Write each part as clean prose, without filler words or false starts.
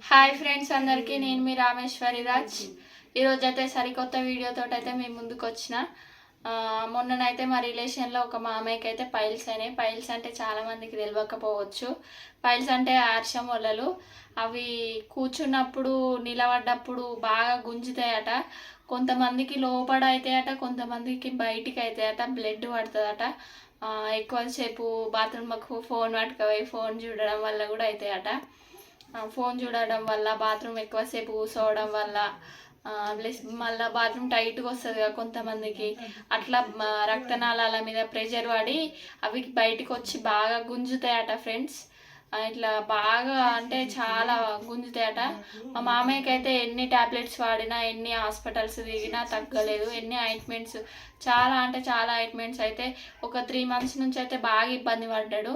Hi friends అందరికీ, నేను మీ రామేశ్వరి రాజ్. ఈరోజు అయితే సరికొత్త వీడియోతో అయితే మేము ముందుకు వచ్చిన. మొన్ననైతే మా రిలేషన్లో ఒక మామయ్యకి అయితే పైల్స్ అయినాయి. పైల్స్ అంటే చాలామందికి తెలియకపోవచ్చు. పైల్స్ అంటే ఆర్షం వలలు. అవి కూర్చున్నప్పుడు నిలబడ్డప్పుడు బాగా గుంజుతాయట. కొంతమందికి లోపల అవుతాయట, కొంతమందికి బయటికి అవుతాయట, బ్లడ్ పడుతుందట. ఎక్కువసేపు బాత్రూమ్కు ఫోన్ పట్టుకపోయి ఫోన్ చూడడం వల్ల కూడా అవుతాయట. ఫోన్ చూడడం వల్ల, బాత్రూమ్ ఎక్కువసేపు కూర్చోవడం వల్ల, ప్లస్ మళ్ళీ బాత్రూమ్ టైట్గా వస్తుంది కదా కొంతమందికి, అట్లా రక్తనాళాల మీద ప్రెషర్ పడి అవి బయటకు వచ్చి బాగా గుంజుతాయట ఫ్రెండ్స్. ఇట్లా బాగా అంటే చాలా గుంజుతాయట. మా మామయ్యకి అయితే ఎన్ని ట్యాబ్లెట్స్ వాడినా, ఎన్ని హాస్పిటల్స్ తిరిగినా తగ్గలేదు. ఎన్ని ఆయింట్మెంట్స్, చాలా అంటే చాలా ఆయింట్మెంట్స్ అయితే ఒక 3 months నుంచి అయితే బాగా ఇబ్బంది పడ్డాడు.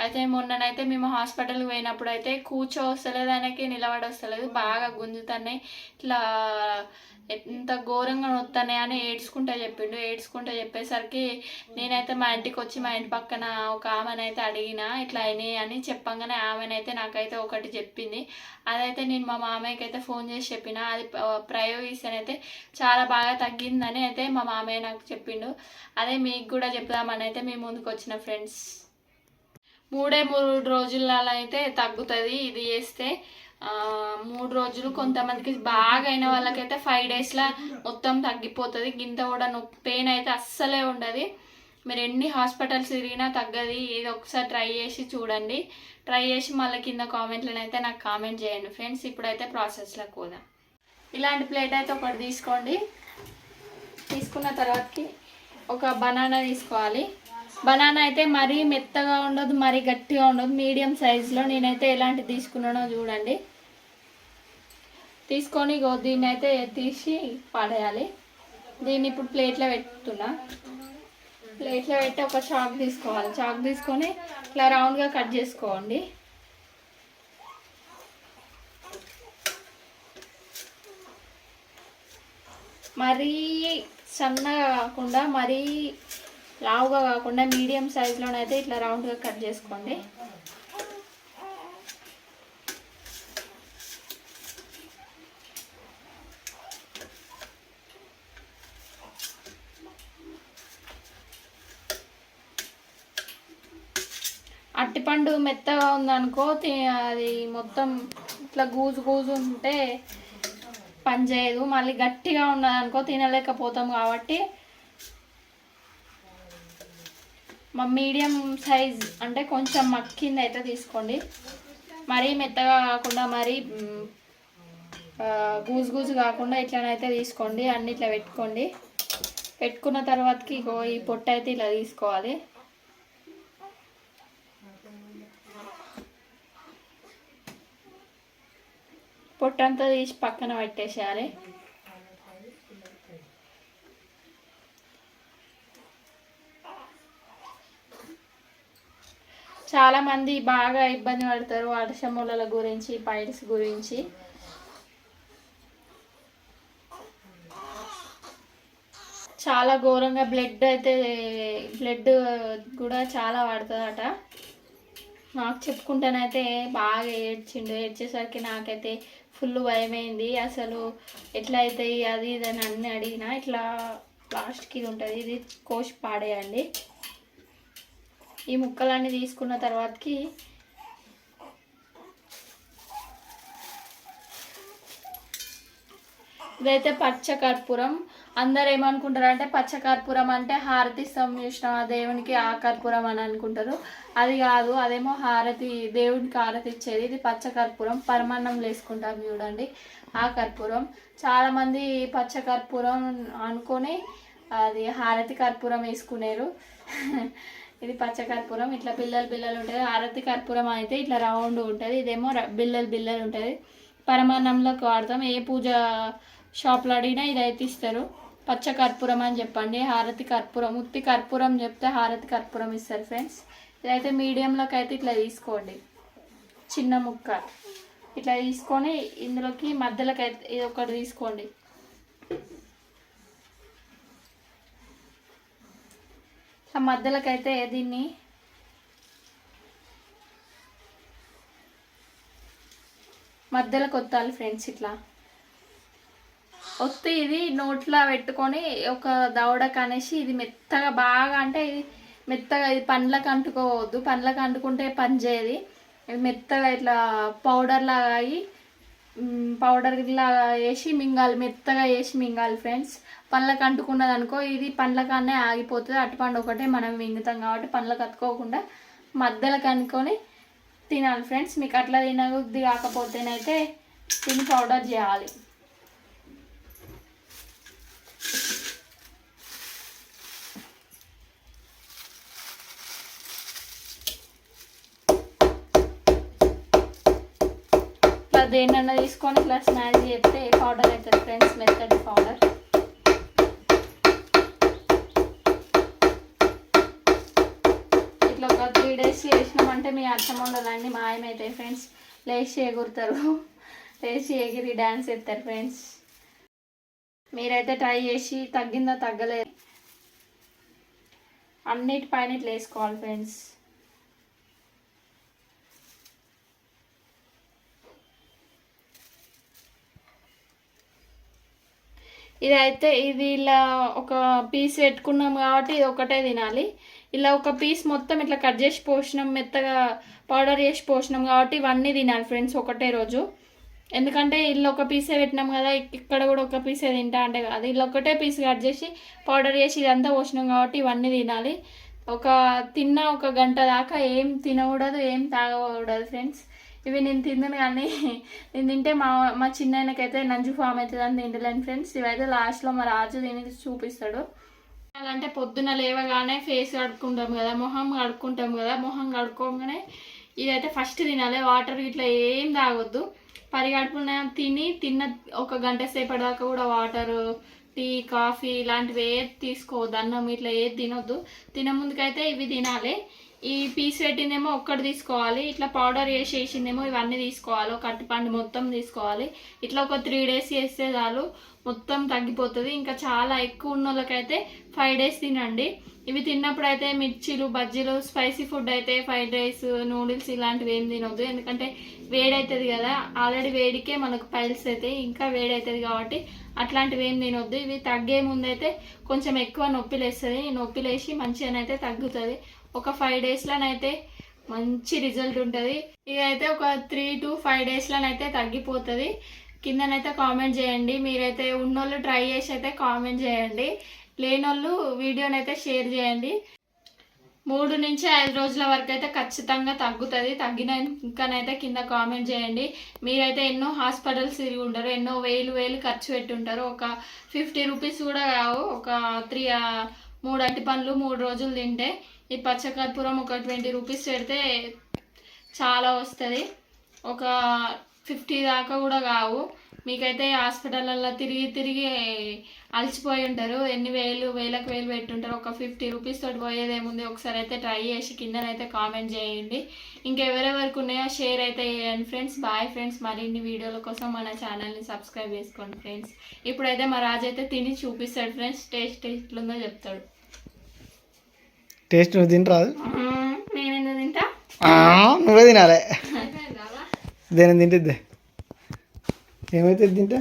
అయితే మొన్ననైతే మేము హాస్పిటల్కి పోయినప్పుడు అయితే కూర్చో వస్తలేదు, ఆయనకి నిలబడి వస్తలేదు, బాగా గుంజుతున్నాయి, ఇట్లా ఎంత ఘోరంగా నొత్తున్నాయి అని ఏడ్చుకుంటూ చెప్పిండు. ఏడ్చుకుంటూ చెప్పేసరికి నేనైతే మా ఇంటికి వచ్చి మా ఇంటి పక్కన ఒక ఆమెనైతే అడిగిన, ఇట్లా అయినాయి అని చెప్పంగానే ఆమెనైతే నాకైతే ఒకటి చెప్పింది. అదైతే నేను మా మామయ్యకి అయితే ఫోన్ చేసి చెప్పిన. అది ప్రయోగిస్తేనైతే చాలా బాగా తగ్గిందని అయితే మా మామయ్య నాకు చెప్పిండు. అదే మీకు కూడా చెప్దామని అయితే మేము ముందుకు వచ్చిన ఫ్రెండ్స్. 3 రోజులలో అయితే తగ్గుతుంది ఇది చేస్తే. 3 రోజులు, కొంతమందికి బాగా అయిన వాళ్ళకైతే 5 daysలో మొత్తం తగ్గిపోతుంది. గింత కూడా పెయిన్ అయితే అస్సలే ఉండదు. మీరు ఎన్ని హాస్పిటల్స్ తిరిగినా తగ్గది. ఇది ఒకసారి ట్రై చేసి చూడండి. ట్రై చేసి మళ్ళీ కింద కామెంట్లను అయితే నాకు కామెంట్ చేయండి ఫ్రెండ్స్. ఇప్పుడైతే ప్రాసెస్లోకి పోదాం. ఇలాంటి ప్లేట్ అయితే ఒకటి తీసుకోండి. తీసుకున్న తర్వాతకి ఒక బనానా తీసుకోవాలి. బనానా అయితే మరీ మెత్తగా ఉండదు, మరీ గట్టిగా ఉండదు, మీడియం సైజులో నేనైతే ఎలాంటి తీసుకున్నానో చూడండి. తీసుకొని దీన్ని అయితే తీసి పడేయాలి. దీన్ని ఇప్పుడు ప్లేట్లో పెట్టుతున్నా. ప్లేట్లో పెట్టి ఒక చాక్ తీసుకోవాలి. చాక్ తీసుకొని ఇట్లా రౌండ్గా కట్ చేసుకోండి. మరీ సన్నగా కాకుండా, మరీ లావుగా కాకుండా మీడియం సైజులోనైతే ఇట్లా రౌండ్గా కట్ చేసుకోండి. అట్టిపండు మెత్తగా ఉందనుకో, అది మొత్తం ఇట్లా గూజు గూజు ఉంటే పనిచేయదు. మళ్ళీ గట్టిగా ఉన్నదనుకో తినలేకపోతాం. కాబట్టి మా మీడియం సైజ్ అంటే కొంచెం మక్కింది అయితే తీసుకోండి. మరీ మెత్తగా కాకుండా, మరీ గూజు గూజు కాకుండా ఇట్లనైతే తీసుకోండి. అన్ని ఇట్లా పెట్టుకోండి. పెట్టుకున్న తర్వాతకి ఈ పొట్టు అయితే ఇలా తీసుకోవాలి. పొట్టంతా తీసి పక్కన పెట్టేసేయాలి. చాలామంది బాగా ఇబ్బంది పడతారు వర్షముల గురించి, పైల్స్ గురించి. చాలా ఘోరంగా బ్లడ్ కూడా చాలా పడుతుందట. నాకు చెప్పుకుంటానైతే బాగా ఏడ్చిండు. ఏడ్చేసరికి నాకైతే ఫుల్ భయమైంది. అసలు ఎట్లా అవుతాయి అది ఇది అని అన్నీ అడిగినా. ఇట్లా లాస్ట్కి ఇది ఉంటుంది, ఇది కోసి పాడేయండి. ఈ ముక్కలన్నీ తీసుకున్న తర్వాతకి ఇదైతే పచ్చకర్పూరం. అందరు ఏమనుకుంటారు అంటే పచ్చకర్పూరం అంటే హారతి ఇస్తాం చూసిన దేవునికి, ఆ కర్పూరం అని అనుకుంటారు. అది కాదు, అదేమో హారతి, దేవునికి హారతి ఇచ్చేది. ఇది పచ్చకర్పూరం, పరమాన్నం వేసుకుంటాం చూడండి, ఆ కర్పూరం. చాలామంది పచ్చకర్పూరం అనుకొని అది హారతి కర్పూరం వేసుకునేరు. ఇది పచ్చకర్పూరం. ఇట్లా బిల్లలు ఉంటుంది. హారతి కర్పూరం అయితే ఇట్లా రౌండ్ ఉంటుంది. ఇదేమో బిల్లలు ఉంటుంది. పరమాన్నంలోకి వాడతాం. ఏ పూజ షాప్లో అడిగినా ఇదైతే ఇస్తారు. పచ్చకర్పూరం అని చెప్పండి, హారతి కర్పూరం. ఉత్తి కర్పూరం చెప్తే హారతి కర్పూరం ఇస్తారు ఫ్రెండ్స్. ఇదైతే మీడియంలోకి అయితే ఇట్లా తీసుకోండి, చిన్న ముక్క ఇట్లా తీసుకొని ఇందులోకి మధ్యలోకి అయితే ఇది ఒకటి తీసుకోండి. మధ్యలోకైతే దీన్ని మధ్యలో కొత్తాలి ఫ్రెండ్స్. ఇట్లా ఒత్తి ఇది నోట్లో పెట్టుకొని ఒక దవడకు అనేసి ఇది మెత్తగా బాగా, అంటే ఇది మెత్తగా, ఇది పండ్లకు అంటుకోవద్దు, పండ్లకు అంటుకుంటే పని చేయదు. ఇది మెత్తగా ఇట్లా పౌడర్ లాగా అయ్యి పౌడర్ లాగా వేసి మింగాలి, మెత్తగా వేసి మింగాలి ఫ్రెండ్స్. పండ్లకు అంటుకున్నది అనుకో ఇది పండ్లకాన్నే ఆగిపోతుంది. అటుపండు ఒకటే మనం మింగుతాం కాబట్టి పండ్లకు అతుకోకుండా మధ్యలో కనుక్కొని తినాలి ఫ్రెండ్స్. మీకు అట్లా తినబుద్ధి కాకపోతేనైతే తిని పౌడర్ చేయాలి. ఇట్లా దేన్నన్నా తీసుకొని ఇట్లా స్మాష్ చేస్తే పౌడర్ అవుతుంది ఫ్రెండ్స్, మెత్తడి పౌడర్. ఇట్లా ఒక 3 days చేసినామంటే మీ అర్థం ఉండదండి, మాయమవుతాయి ఫ్రెండ్స్. లేచి ఎగురుతారు, లేచి ఎగిరి డ్యాన్స్ చేస్తారు ఫ్రెండ్స్. మీరైతే ట్రై చేసి తగ్గిందా తగ్గలేదు అన్నిటిపైన ఇట్లా వేసుకోవాలి ఫ్రెండ్స్. ఇదైతే ఇది ఇలా ఒక పీస్ పెట్టుకున్నాం కాబట్టి ఇది ఒకటే తినాలి. ఇలా ఒక పీస్ మొత్తం ఇట్లా కట్ చేసి పోసినాం, మెత్తగా పౌడర్ చేసి పోసినాం కాబట్టి ఇవన్నీ తినాలి ఫ్రెండ్స్ ఒకటే రోజు. ఎందుకంటే ఇల్లు ఒక పీసే పెట్టినాం కదా, ఇక్కడ కూడా ఒక పీసే తింటా అంటే కాదు, ఇలా ఒకటే పీస్ కట్ చేసి పౌడర్ చేసి ఇదంతా పోసినాం కాబట్టి ఇవన్నీ తినాలి. తిన్న ఒక గంట దాకా ఏం తినకూడదు, ఏం తాగకూడదు ఫ్రెండ్స్. ఇవి నేను తిన్నాను కానీ నేను తింటే మా చిన్నకైతే నంజు ఫామ్ అవుతుంది అని తింటలేను ఫ్రెండ్స్. ఇవైతే లాస్ట్లో మా రాజు తిని చూపిస్తాడు. అంటే పొద్దున లేవగానే ఫేస్ కడుక్కుంటాం కదా, మొహం కడుక్కోగానే ఇదైతే ఫస్ట్ తినాలి. వాటర్ ఇట్లా ఏం తాగొద్దు. పరిగడుపున తిన్న ఒక గంట సేపటి దాకా కూడా వాటర్, టీ, కాఫీ ఇలాంటివి ఏది తీసుకోవద్దు. అన్నం ఇట్లా ఏది తినొద్దు. తినముందుకైతే ఇవి తినాలి. ఈ పీస్ పెట్టిందేమో ఒక్కటి తీసుకోవాలి, ఇట్లా పౌడర్ వేసేసిందేమో ఇవన్నీ తీసుకోవాలి. ఒక అరటిపండు మొత్తం తీసుకోవాలి. ఇట్లా ఒక 3 days చేస్తే చాలు, మొత్తం తగ్గిపోతుంది. ఇంకా చాలా ఎక్కువ ఉన్న వాళ్ళకైతే 5 days తినండి. ఇవి తిన్నప్పుడు అయితే మిర్చీలు, బజ్జీలు, స్పైసీ ఫుడ్ అయితే ఫ్రైడ్ రైస్, నూడిల్స్ ఇలాంటివి ఏం తినొద్దు. ఎందుకంటే వేడవుతుంది కదా, ఆల్రెడీ వేడికే మనకు పైల్స్ అవుతాయి, ఇంకా వేడవుతుంది కాబట్టి అట్లాంటివి ఏం తినొద్దు. ఇవి తగ్గే ముందైతే కొంచెం ఎక్కువ నొప్పి లేస్తుంది, నొప్పి లేచి మంచిగానైతే తగ్గుతుంది. ఒక 5 daysలోనైతే మంచి రిజల్ట్ ఉంటుంది. ఇదైతే ఒక 3 to 5 daysలోనైతే తగ్గిపోతుంది. కిందనైతే కామెంట్ చేయండి. మీరైతే ఉన్నోళ్ళు ట్రై చేసి అయితే కామెంట్ చేయండి, లేనోళ్ళు వీడియోనైతే షేర్ చేయండి. 3 నుంచి 5 రోజుల వరకు అయితే ఖచ్చితంగా తగ్గుతుంది. తగ్గినాకనైతే కింద కామెంట్ చేయండి. మీరైతే ఎన్నో హాస్పిటల్స్ తిరిగి ఉంటారు, ఎన్నో వేలు ఖర్చు పెట్టుంటారు. ఒక 50 rupees కూడా కావు. ఒక 3 అరటిపండ్లు 3 రోజులు తింటే, ఈ పచ్చకర్పూరం ఒక 20 rupees పెడితే చాలా వస్తుంది. ఒక 50 దాకా కూడా కావు. మీకైతే హాస్పిటల్లో తిరిగి అలసిపోయి ఉంటారు, ఎన్ని వేలకు వేలు పెట్టుంటారు. ఒక 50 rupees తోటి పోయేదేముంది. ఒకసారి అయితే ట్రై చేసి కిందనైతే కామెంట్ చేయండి. ఇంకెవరెవరికి ఉన్నాయో షేర్ అయితే చేయండి ఫ్రెండ్స్. Bye friends. మరిన్ని వీడియోల కోసం మన ఛానల్ని సబ్స్క్రైబ్ చేసుకోండి ఫ్రెండ్స్. ఇప్పుడైతే మా రాజు అయితే తిని చూపిస్తాడు ఫ్రెండ్స్, టేస్ట్ ఎట్లుందో చెప్తాడు. టేస్ట్ నువ్వు తింటరాదు, నేనెందుకు తింటా, నువ్వే తినాలి. దేని తింటే ఏమైతే తింటా.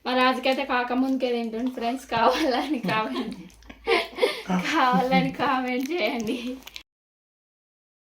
మా రాజుకైతే కాకముందుకే తింటుండు ఫ్రెండ్స్. కావాలని కామెంట్ చేయండి.